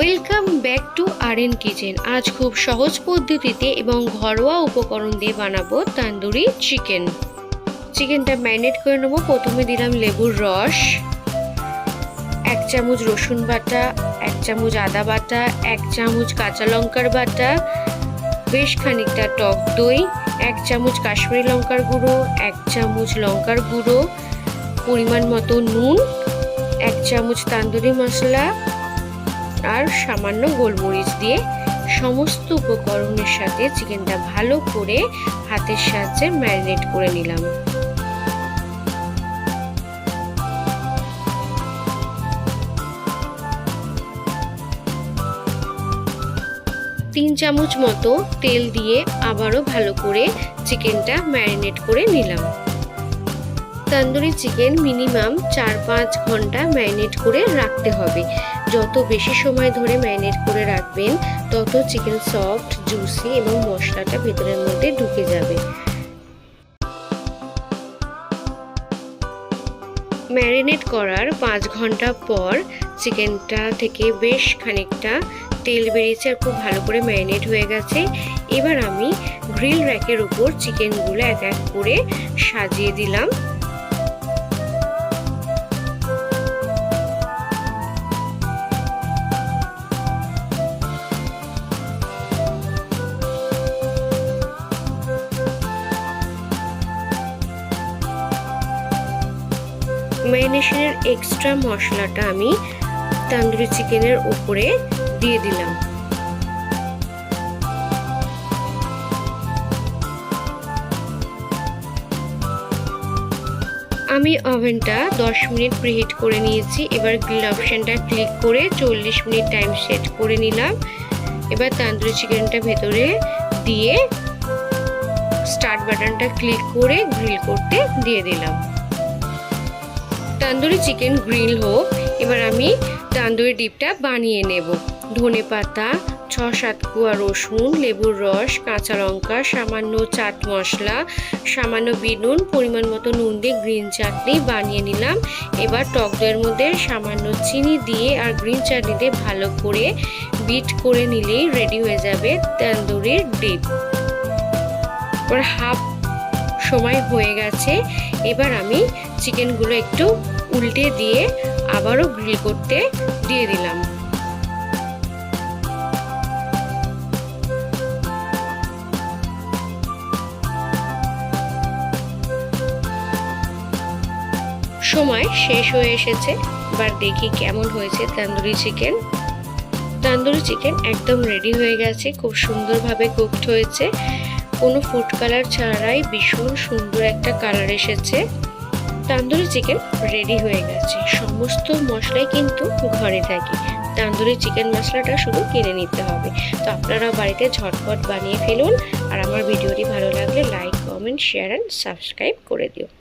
Welcome back to R kitchen. আজ খুব সহজ পদ্ধতিতে এবং ঘরোয়া উপকরণ দিয়ে বানাবো তান্দুরি চিকেন। চিকেনটা ম্যারিনেট করে নেবো। প্রথমে দিলাম লেবুর রস, 1 চামচ রসুন বাটা, 1 চামচ আদা বাটা, 1 চামচ কাঁচা লঙ্কার বাটা, বেশ খানিকটা টক দই, 1 চামচ কাশ্মীরি লঙ্কার গুঁড়ো, 1 চামচ লঙ্কার গুঁড়ো, পরিমাণ মতো নুন, 1 চামচ তান্দুরি মশলা আর সামান্য গোলমরিচ দিয়ে সমস্ত উপকরণের সাথে চিকেনটা ভালো করে হাতের সাহায্যে ম্যারিনেট করে নিলাম। তিন চামচ মতো তেল দিয়ে আবারও ভালো করে চিকেনটা ম্যারিনেট করে নিলাম। তন্দুরি চিকেন মিনিমাম 4-5 ঘন্টা ম্যারিনেট করে রাখতে হবে। যত বেশি সময় ধরে ম্যারিনেট করে রাখবেন তত চিকেন সফট, জুসি এবং মশলাটা ভেতরের মধ্যে ঢুকে যাবে। ম্যারিনেট করার 5 ঘন্টা পর চিকেনটা থেকে বেশ খানিকটা তেল বেরিয়েছে আর খুব ভালো করে ম্যারিনেট হয়ে গেছে। এবার আমি গ্রিল র্যাকের উপর চিকেনগুলো এক এক করে সাজিয়ে দিলাম। ম্যারিনেশনের এক্সট্রা মশলাটা আমি তান্দুরি চিকেনের উপরে দিয়ে দিলাম। আমি ওভেনটা 10 মিনিট প্রিহিট করে নিয়েছি। এবার গ্রিল অপশনটা ক্লিক করে 40 মিনিট টাইম সেট করে নিলাম। এবার তান্দুরি চিকেনটা ভেতরে দিয়ে স্টার্ট বাটনটা ক্লিক করে গ্রিল করতে দিয়ে দিলাম। তান্দুরি চিকেন গ্রিল হোক। এবার আমি তান্দুরি ডিপটা বানিয়ে নেব। ধনে পাতা, 6-7 কোয়া রসুন, লেবুর রস, কাঁচা লঙ্কা, সামান্য চাট মশলা, সামান্য বিনুন, পরিমাণ মতো নুন দিয়ে গ্রিন চাটনি বানিয়ে নিলাম। এবার টক দইয়ের মধ্যে সামান্য চিনি দিয়ে আর গ্রিন চাটনি দিয়ে ভালো করে বিট করে নিলেই রেডি হয়ে যাবে তান্দুরির ডিপ। এবার হাফ সময় হয়ে গেছে। এবার আমি চিকেনগুলো একটু উল্টে দিয়ে আবারও গ্রিল করতে দিয়ে দিলাম। সময় শেষ হয়ে এসেছে। এবার দেখি কেমন হয়েছে তান্দুরি চিকেন। তান্দুরি চিকেন একদম রেডি হয়ে গেছে। খুব সুন্দরভাবে কুকড হয়েছে, কোনো ফুড কালার ছাড়াই ভীষণ সুন্দর একটা কালার এসেছে। তান্দুরি চিকেন রেডি হয়ে গেছে। সমস্ত মশলাই কিন্তু ঘরে থাকে। তান্দুরি চিকেন মশলাটা শুধু কিনে নিতে হবে। তো আপনারা বাড়িতে ঝটপট বানিয়ে ফেলুন। আর আমার ভিডিওটি ভালো লাগলে like, comment, share and subscribe করে দিও।